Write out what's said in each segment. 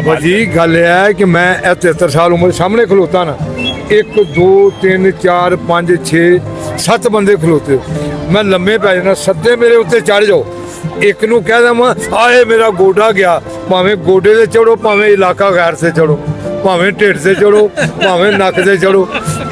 बाबा जी गल यह है कि मैं 73 साल उम्र सामने खलोता ना, 1 2 3 4 5 6 7 बंदे खलोते, मैं लम्मे पै जाना, सद्दे मेरे उत्ते चढ़ जाओ, एक नूं कह देवां आए मेरा गोडा गया, भावें गोडे से चढ़ो, भावें इलाका गैर से चढ़ो, भावें ढिड से चढ़ो, भावें नक से चढ़ो,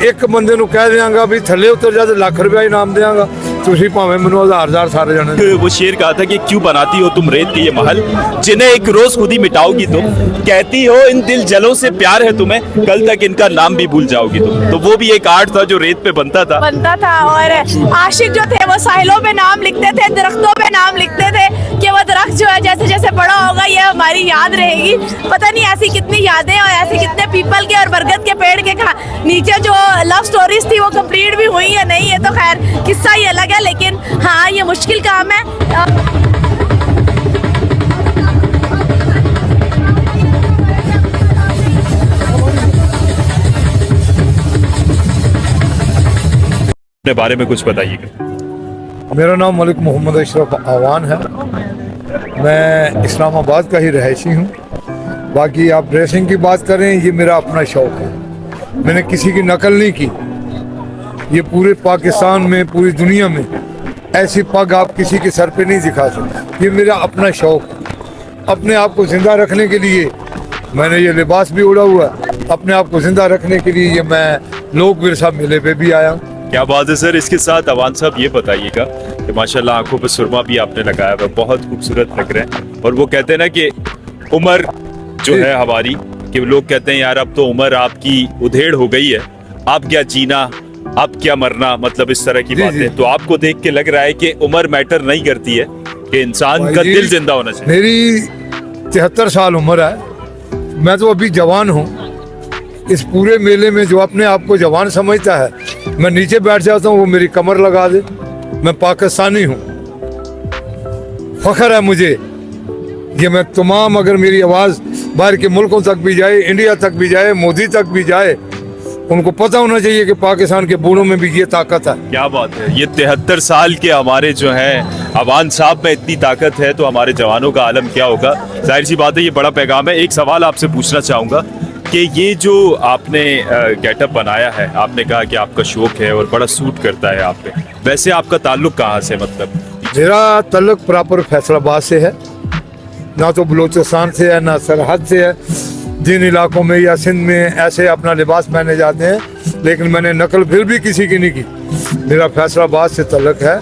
एक बंदे नूं कह देंगा भी थले उतर जा तो लाख रुपया इनाम देंगा, तुसीं भावें मैनूं हज़ार सारे जने। वो शेर कहा था कि क्यों बनाती हो तुम रेत के ये महल, जिन्हें एक रोज खुद ही मिटाओगी तुम, कहती हो इन दिल जलों से प्यार है तुम्हें, कल तक इनका नाम भी भूल जाओगी तुम। तो वो भी एक आर्ट था जो रेत पे बनता था। और आशिक जो थे वो साहिलों पे नाम लिखते थे, दरख्तों पे नाम लिखते थे कि वो दरख्त जो है जैसे जैसे बड़ा होगा ये हमारी याद रहेगी। पता नहीं ऐसी कितनी यादें और ऐसे कितने पीपल के और बरगद के पेड़ के नीचे जो लव स्टोरीज थी वो कंप्लीट भी हुई है नहीं, ये तो खैर किस्सा ही अलग है, लेकिन हाँ ये मुश्किल काम है। अपने बारे में कुछ बताइएगा। मेरा नाम मलिक मोहम्मद अशरफ आवान है, मैं इस्लामाबाद का ही रहायशी हूँ। बाकी आप ड्रेसिंग की बात करें, ये मेरा अपना शौक़ है, मैंने किसी की नकल नहीं की। ये पूरे पाकिस्तान में, पूरी दुनिया में ऐसी पग आप किसी के सर पे नहीं दिखा सकते। ये मेरा अपना शौक़ है, अपने आप को ज़िंदा रखने के लिए मैंने ये लिबास भी उड़ा हुआ है, अपने आप को ज़िंदा रखने के लिए ये मैं लोक विरसा मेले पे भी आया हूँ। क्या बात है सर। इसके साथ अवान साहब ये बताइएगा कि माशाल्लाह आंखों पे सुरमा भी आपने लगाया हुआ, बहुत खूबसूरत लग रहे हैं। और वो कहते हैं ना कि उम्र जो है हमारी, कि लोग कहते हैं यार अब तो उम्र आपकी उधेड़ हो गई है, अब क्या जीना, अब क्या मरना, मतलब इस तरह की बातें। तो आपको देख के लग रहा है कि उम्र मैटर नहीं करती है, कि इंसान का दिल जिंदा होना चाहिए। मेरी 73 साल उम्र है, मैं तो अभी जवान हूँ। इस पूरे मेले में जो अपने आप को जवान समझता है, मैं नीचे बैठ जाता हूँ, वो मेरी कमर लगा दे। मैं पाकिस्तानी हूँ, फख्र है मुझे। ये मैं तमाम, अगर मेरी आवाज़ बाहर के मुल्कों तक भी जाए, इंडिया तक भी जाए, मोदी तक भी जाए, उनको पता होना चाहिए कि पाकिस्तान के बूढ़ों में भी ये ताकत है। क्या बात है। ये 73 साल के हमारे जो हैं अवान साहब में इतनी ताकत है, तो हमारे जवानों का आलम क्या होगा। जाहिर सी बात है, ये बड़ा पैगाम है। एक सवाल आपसे पूछना चाहूँगा कि ये जो आपने गेटअप बनाया है, आपने कहा कि आपका शौक है और बड़ा सूट करता है आप पे, वैसे आपका ताल्लुक कहाँ से? मतलब मेरा ताल्लुक प्रॉपर फैसलाबाद से है, ना तो बलूचिस्तान से है ना सरहद से है। जिन इलाकों में या सिंध में ऐसे अपना लिबास पहने जाते हैं, लेकिन मैंने नकल फिर भी किसी की नहीं की। मेरा फैसलाबाद से ताल्लुक है।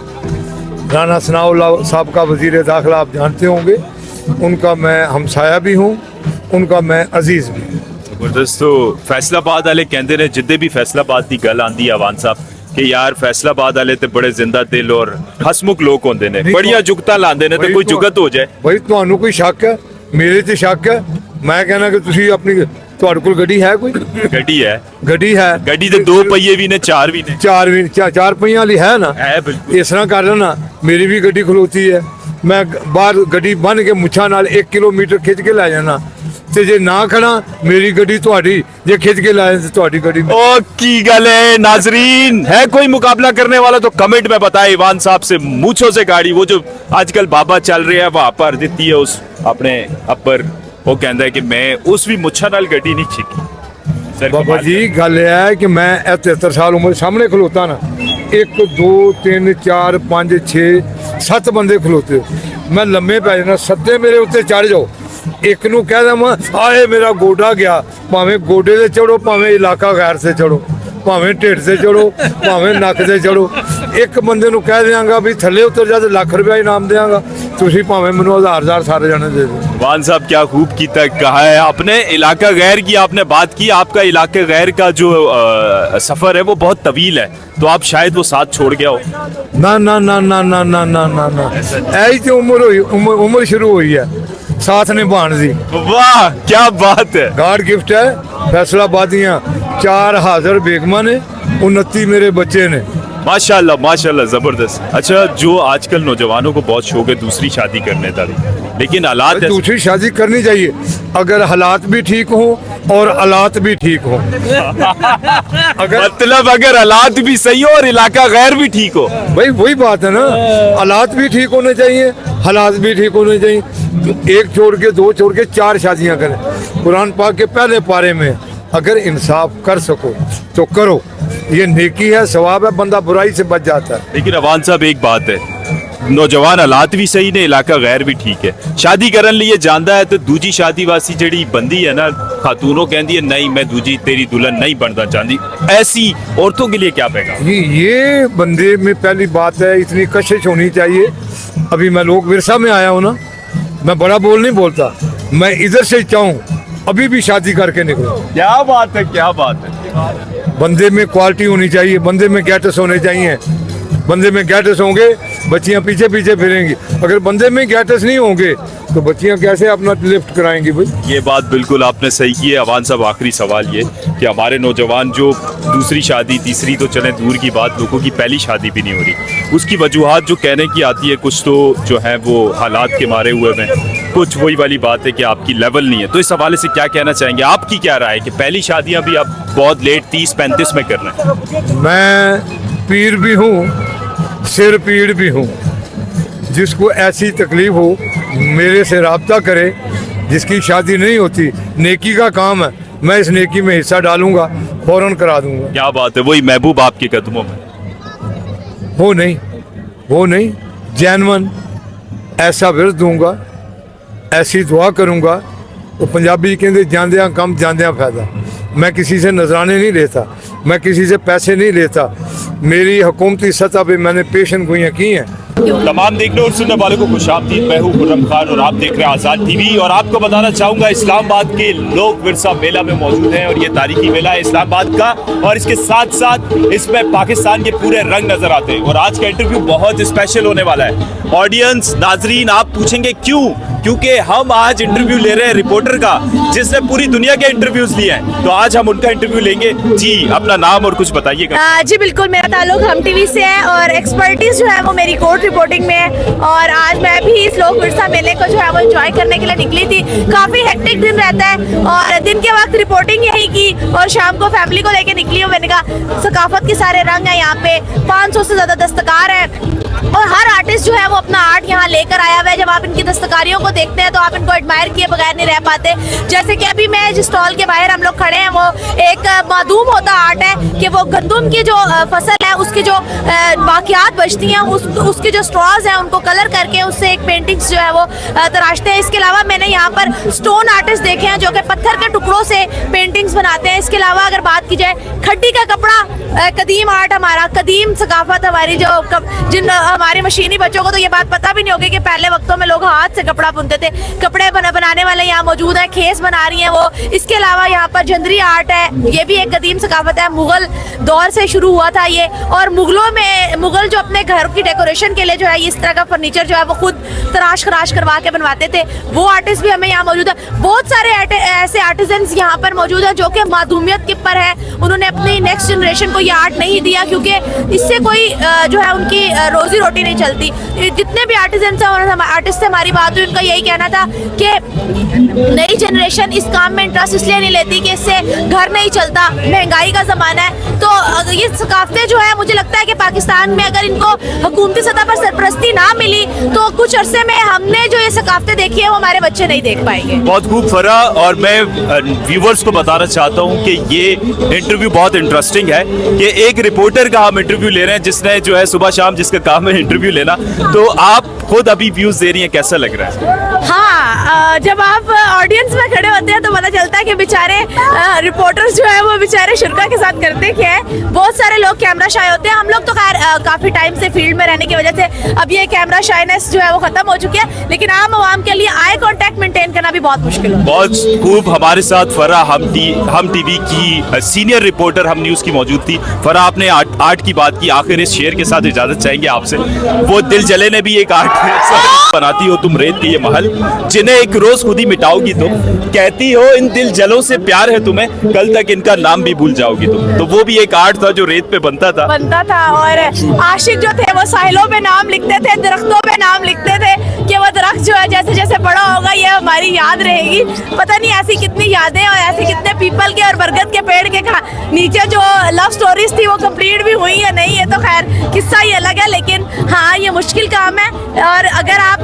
राना सनाउल्लाह साहब का वज़ीर दाखिला आप जानते होंगे, उनका मैं हमसाया भी हूँ, उनका मैं अजीज़ भी हूँ। जबरदस्त। तो फैसलाबाद वाले कहते हैं जिद्दे भी फैसलाबाद की गल आंदी है अवान साहब कि यार फैसलाबाद वाले ते बड़े जिंदा दिल और हसमुख लोग होंदे ने, बड़िया जुगता लांदे ने, तो कोई जुगत हो जाए। भाई ਤੁਹਾਨੂੰ कोई शक है? मेरे ते शक है। मैं कहना कि ਤੁਸੀਂ अपनी ਤੁਹਾਡੇ ਕੋਲ ਗੱਡੀ ਹੈ ਕੋਈ? ਗੱਡੀ ਹੈ। ਗੱਡੀ ਹੈ। ਗੱਡੀ ਦੇ ਦੋ ਪਹੀਏ ਵੀ ਨੇ, ਚਾਰ ਵੀ ਨੇ। ਚਾਰ ਪਹੀਆਂ ਵਾਲੀ ਹੈ ਨਾ? ਹੈ ਬਿਲਕੁਲ। ਇਸ ਤਰ੍ਹਾਂ ਕਰ ਲੈਣਾ, ਮੇਰੀ ਵੀ ਗੱਡੀ ਖਲੋਤੀ ਹੈ, ਮੈਂ ਬਾਹਰ ਗੱਡੀ ਬੰਨ ਕੇ ਮੁੱਛਾਂ ਨਾਲ 1 ਕਿਲੋਮੀਟਰ ਖਿੱਚ ਕੇ ਲੈ ਜਾਣਾ, ਤੇ ਜੇ ਨਾ ਖੜਾ मेरी गड्डी ਤੁਹਾਡੀ, ਜੇ खिंच के लाए तो ਤੁਹਾਡੀ गड्डी। ओ की गल है। नाजरीन, है कोई मुकाबला करने वाला तो कमेंट में बताए। इवान साहब से मूछों से गाड़ी, वो जो आजकल बाबा चल रहे हैं वहां पर देती है उस अपने अपर, वो कहता है कि मैं उस भी मुच्छा नाल गड्डी नहीं छीकी। बाबा जी गल यह है कि मैं 73 साल उम्र सामने खलोता ना, 1 2 3 4 5 6 7 बंदे खलोते, मैं लम्मे पै जाना, सद्दे मेरे उत्ते चढ़ जाओ, एक नूं कह देवां आए मेरा गोडा गया, भावें गोडे से चढ़ो, भावें इलाका गैर से चढ़ो, भावें ढिड से चढ़ो, भावें नक से चढ़ो, एक बंदे नूं कह देंगा भी थले उतर जा तो लाख रुपया इनाम देंगा, तुसीं भावें मैनूं हज़ार सारे जने दे दो। वान साहब क्या खूब की तक कहा है आपने। इलाका गैर की आपने बात की, आपका इलाके गैर का जो सफर है वो बहुत तवील है, तो आप शायद वो साथ छोड़ गया हो। ना ना ना ना ना ना ना ना ना, ऐसी तो उम्र शुरू हुई है साथ निभाने दी। वाह क्या बात है। गॉड गिफ्ट है। फैसलाबादियाँ 4 हाजिर बेगमा ने, 29 मेरे बच्चे ने। माशाल्लाह माशाल्लाह, जबरदस्त। अच्छा, जो आजकल नौजवानों को बहुत शौक है दूसरी शादी करने का, लेकिन हालात ऐसे- दूसरी शादी करनी चाहिए अगर हालात भी ठीक हो और हालात भी ठीक हो। अगर मतलब अगर हालात भी सही हो और इलाका गैर भी ठीक हो। भाई वही बात है ना, हालात भी ठीक होने चाहिए, हालात भी ठीक होने चाहिए। तो एक छोड़ के, दो छोड़ के, 4 शादियां करें। कुरान पाक के पहले पारे में अगर इंसाफ कर सको तो करो, ये नेकी है, सवाब है, बंदा बुराई से बच जाता है। लेकिन अवान साहब एक बात है, नौजवान हालात भी सही ने, इलाका गैर भी ठीक है, शादी करन लिए जांदा है तो दूजी शादी वासी जेड़ी बंदी है ना, खातूनों कहती है नहीं मैं दूजी तेरी दुल्हन नहीं बनना चाहती, ऐसी औरतों के लिए क्या पैगाम? ये बंदे में पहली बात है, इतनी कशिश होनी चाहिए। अभी मैं लोक विरसा में आया हूँ ना, मैं बड़ा बोल नहीं बोलता, मैं इधर से चाहूँ अभी भी शादी करके निकलो। क्या बात है, क्या बात है। बंदे में क्वालिटी होनी चाहिए, बंदे में गैटस होने चाहिए। बंदे में गैटस होंगे, बच्चियां पीछे पीछे फिरेंगी। अगर बंदे में गैटस नहीं होंगे तो बच्चियां कैसे अपना लिफ्ट कराएंगी भाई? ये बात बिल्कुल आपने सही की है। अवान साहब, आखिरी सवाल ये कि हमारे नौजवान जो दूसरी शादी, तीसरी तो चले दूर की बात, लोगों की पहली शादी भी नहीं हो रही, उसकी वजूहात जो कहने की आती है, कुछ तो जो है वो हालात के मारे हुए में, कुछ वही वाली बात है कि आपकी लेवल नहीं है। तो इस हवाले से क्या कहना चाहेंगे? आपकी क्या राय है कि पहली शादियां भी आप बहुत लेट 30-35 में कर रहे हैं? मैं पीर भी हूँ, सिर पीड़ भी हूँ। जिसको ऐसी तकलीफ हो मेरे से राब्ता करे। जिसकी शादी नहीं होती, नेकी का काम है, मैं इस नेकी में हिस्सा डालूंगा, फौरन करा दूंगा। क्या बात है, वही महबूब आपके कदमों में। वो नहीं जैनवन ऐसा विरद दूंगा, ऐसी दुआ करूंगा। तो पंजाबी कहते जांदियां कम जांदियां फायदा। मैं किसी से नजराने नहीं लेता, मैं किसी से पैसे नहीं लेता। मेरी हुकूमती सतह पे मैंने पेशन गोइयाँ की हैं। तमाम देखने और सुनने वालों को खुशामदीद। मैं हूं खुर्रम खान और आप देख रहे हैं आज़ाद टीवी। और आपको बताना चाहूँगा, इस्लामाबाद के लोक विरसा मेला में मौजूद हैं और ये तारीखी मेला है इस्लामाबाद का, और इसके साथ साथ इसमें पाकिस्तान के पूरे रंग नजर आते हैं। और आज का इंटरव्यू बहुत स्पेशल होने वाला है। ऑडियंस, नाजरीन, आप पूछेंगे क्यों? क्योंकि हम आज इंटरव्यू ले रहे हैं रिपोर्टर का जिसने पूरी दुनिया के इंटरव्यूज लिए हैं। तो आज हम उनका इंटरव्यू लेंगे। जी, अपना नाम और कुछ बताइएगा। जी बिल्कुल, मेरा ताल्लुक हम टीवी से है और एक्सपर्टीज जो है वो मेरी कोर्ट रिपोर्टिंग में है। और आज मैं भी इस लोक विरसा मेले को जो है वो एंजॉय करने के लिए निकली थी। काफ़ी हेक्टिक दिन रहता है और दिन के वक्त रिपोर्टिंग यही की और शाम को फैमिली को लेके निकली हूँ। मैंने कहा सकाफत के सारे रंग हैं यहाँ पे, 500 से ज़्यादा दस्तकार हैं और हर आर्टिस्ट जो है वो अपना आर्ट यहाँ लेकर आया हुआ है। जब आप इनकी दस्तकारियों को देखते हैं तो आप इनको एडमायर किए बगैर नहीं रह पाते। जैसे कि अभी मैं जिस स्टॉल के बाहर हम लोग खड़े हैं, वो एक मादूम होता आर्ट है कि वो गंदम की जो फसल है उसकी जो बाकियात बचती हैं, उसके जो स्ट्रॉज हैं उनको कलर करके उससे एक पेंटिंग्स जो है वो तराशते हैं। इसके अलावा मैंने यहाँ पर स्टोन आर्टिस्ट देखे हैं जो कि पत्थर के टुकड़ों से पेंटिंग्स बनाते हैं। इसके अलावा अगर बात की जाए खड्डी का कपड़ा, कदीम आर्ट हमारा, कदीम सकाफत हमारी, जो जिन हमारे मशीनी बच्चों को तो ये बात पता भी नहीं होगी कि पहले वक्तों में लोग हाथ से कपड़ा बुनते थे। कपड़े बनाने वाले यहाँ मौजूद है, खेस बना रही हैं वो। इसके अलावा यहाँ पर जंदरी आर्ट है, ये भी एक कदीम सकाफत है, मुगल दौर से शुरू हुआ था ये। और मुगलों में मुगल जो अपने घर की डेकोरेशन के लिए जो है इस तरह का फर्नीचर जो है वो खुद तराश खराश करवा के बनवाते थे, वो आर्टिस्ट भी हमें यहाँ मौजूद है। बहुत सारे ऐसे आर्टिजन्स यहाँ पर मौजूद है जो कि माधूमियत के पर है। उन्होंने अपनी नेक्स्ट जनरेशन को ये आर्ट नहीं दिया क्योंकि इससे कोई जो है उनकी रोजी रोटी नहीं चलती। जितने भी आर्टिजन्स हैं और आर्टिस्ट से हमारी बात हुई, उनका यही कहना था कि नई जनरेशन इस काम में इंटरेस्ट इसलिए नहीं लेती कि इससे घर नहीं चलता, महंगाई का ज़माना है। तो ये सकाफतें जो है मुझे लगता है कि पाकिस्तान में अगर इनको हुकूमती सतह पर सरपरस्ती ना मिली तो कुछ अरसे में हमने जो ये सकाफतें देखी है वो हमारे बच्चे नहीं देख पाएंगे। बहुत खूब फरा, और मैं व्यूवर्स को बताना चाहता हूँ कि ये इंटरव्यू बहुत इंटरेस्टिंग है कि एक रिपोर्टर का हम इंटरव्यू ले रहे हैं जिसने जो है सुबह शाम जिसका काम है इंटरव्यू लेना। तो आप खुद अभी व्यूज दे रही हैं, कैसा लग रहा है? हाँ, जब आप ऑडियंस में खड़े होते हैं तो पता चलता है कि बेचारे रिपोर्टर्स जो है वो बेचारे शुरा के साथ करते क्या है। बहुत सारे लोग कैमरा शाय होते हैं। हम लोग तो खैर काफ़ी टाइम से फील्ड में रहने की वजह से अब ये कैमरा शाइनेस जो है वो ख़त्म हो चुकी है, लेकिन आम आवाम के लिए आई कॉन्टैक्ट मेंटेन करना भी बहुत मुश्किल है। बहुत खूब, हमारे साथ फरा हम टीवी की सीनियर रिपोर्टर हम न्यूज़ की मौजूद थी। फरा, आपने आर्ट की बात की, आखिर इस शेर के साथ इजाज़त चाहेंगे आपसे। वो दिल जले ने भी एक आर्ट बनाती हो तुम रेत के ये महल, जिन्हें एक रोज खुद ही मिटाओगी तुम, कहती हो इन दिल जलों से प्यार है तुम्हें, कल तक इनका नाम भी भूल जाओगी तुम। तो वो भी एक आर्ट था जो रेत पे बनता था। और आशिक जो थे वो साहिलों पे नाम लिखते थे, दरख्तों पे नाम लिखते थे कि वो दरख्त जो है जैसे जैसे बड़ा होगा ये हमारी याद रहेगी। पता नहीं ऐसी कितनी यादें और ऐसे कितने पीपल के और बरगद के पेड़ के नीचे जो लव स्टोरीज थी वो कंप्लीट भी हुई या नहीं, ये तो खैर किस्सा ही अलग है। लेकिन हाँ, ये मुश्किल काम है। और अगर आप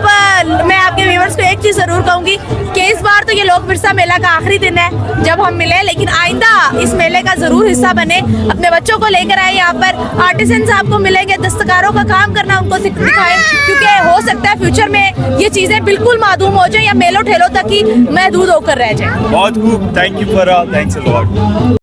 मैं आपके व्यूअर्स को एक चीज़ ज़रूर कहूँगी कि इस बार तो ये लोक विरसा मेला का आखिरी दिन है जब हम मिले, लेकिन आइंदा इस मेले का ज़रूर हिस्सा बने। अपने बच्चों को लेकर आए, यहाँ पर आर्टिसंस आपको मिलेंगे, दस्तकारों का काम करना उनको दिखाएं, क्योंकि हो सकता है फ्यूचर में ये चीज़ें बिल्कुल मादूम हो जाए या मेलों ठेलों तक ही महदूद होकर रह जाए। बहुत खूब, थैंक यू फरा, थैंक्स अ लॉट।